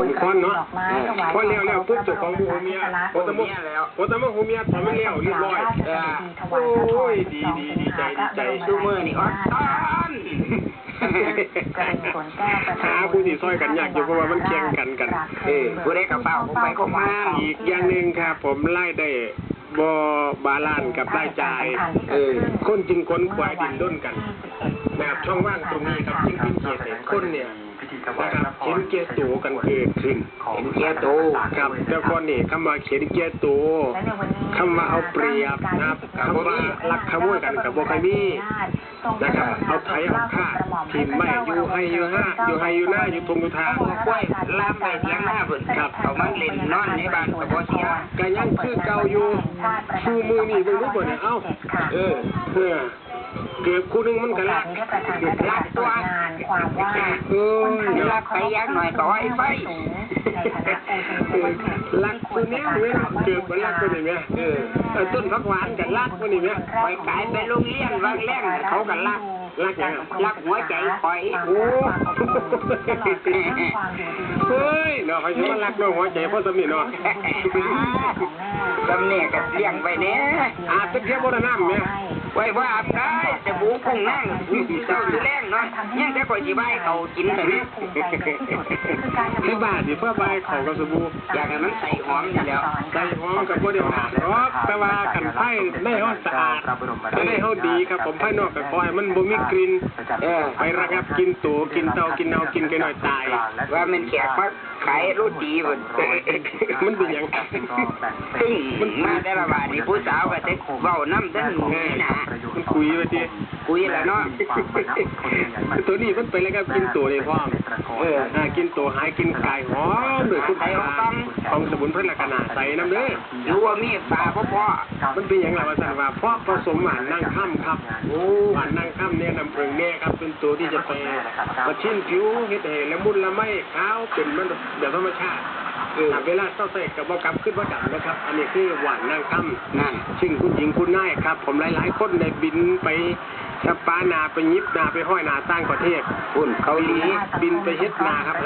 นคอนเนาะพอเลี้ยวปุ๊บเจ้าของหูเมียพอตะมุหูเมียทำไม่เลี้ยวเรียบร้อยโอ้ยดีใจชูมือนี่อ่อนหาผู้ที่ซอยกันยากอยู่เพราะว่ามันแข่งกันผู้ได้กระเป๋าผมไปก็มาอีกอย่างหนึ่งครับผมไล่ได้บาลานกับรายจ่ายคนจึงค้นควายดินด้นกันแบบช่องว่างตรงนี้ครับจึงเป็นเกียรติคนเนี่ยนะครับเขียนเกียร์ตัวกันเกิดขึ้นเขียนเกียร์ตัวครับแต่ก่อนนี่คำว่าเขียนเกียร์ตัวคำว่าเอาเปรียบนะครับคำว่าลักขโมยกันกับโบคามีนะครับเอาไถเอาฆ่าทีมไม่อยู่ให้อยู่หน้าอยู่ตรงอยู่ทางกล้วยลามไปเทียงหน้าเพิ่นครับเอามันเล่นนอนในบ้านกับบ่เสียก็ยังคือเก่าอยู่ชูมือนี่เบิ่งรู้บ่เนี่ยเอ้าเกือบคู่นึงมันก็ลักตัวลักไปยักหน่อยก็ไว้ไฟลักตัวนี้เกือบมันลักตัวนี้เนี่ยต้นผักหวานกันลักตัวนี้เนี่ยไปขายไปโรงเรียนวางแรงเขากันลักหัวใจคอยโอ้เฮ้ยเนาะเขาจะมาลักน้องหัวใจเพราะสมิเนาะสำเนียกเลี้ยงไปเนี่ยอาจจะเทียบบ่ได้น้ำเนี่ยไว้ว่าอาบได้แต่บูพุ่งนั่งเจ้าสิแรงเนาะยังแต่ก่อยสิใบเขากินแบบนี้ที่บ้านนี่เพื่อใบเขากับสบู่อยากให้มันใส่หอมอยู่แล้วใส่หอมกับบ่ได้หนาหรอกแต่ว่ากันไผ่ได้ห้องสะอาดได้ห้องดีครับผมไผ่นอกกับคอยมันบ่มีกลิ่นไประงับกินตัวกินเตากินเนากินกันหน่อยตายว่ามันแขกมาขายโรตีมันเป็นอย่างมันมาได้ละบาทนี่ผู้สาวก็จะเว้าน้ำตั้งนี่นะมันคุยไปดิคุยแล้วเนาะตัวนี้มันไปแล้วก็กินตัวเลยพ่อกินตัวหายกินไก่หอมโดยคุณของสมุนไพรละกันใส่น้ำเด้อรู้ว่ามีปลาพ่อมันเป็นอย่างไรวะสันว่าพ่อผสมหวานนั่งค่ำครับหวานนั่งค่ำเนี่ยน้ำผึ้งเนี่ยครับเป็นตัวที่จะไปมาชิ้นผิวเห็ดเหละมุนละไม่ขาวเป็นมันแบบธรรมชาติเวลาเศร้าเสกกับบอกำขึ้นว่าดำนะครับอันนี้คือหวานนั่งค่ำนั่นซึ่งคุณหญิงคุณนายครับผมหลายๆคนได้บินไปสปานาไปยิบนาไปห้อยนาตั้งประเทศคุณเกาหลีบินไปเฮ็ดนาครับ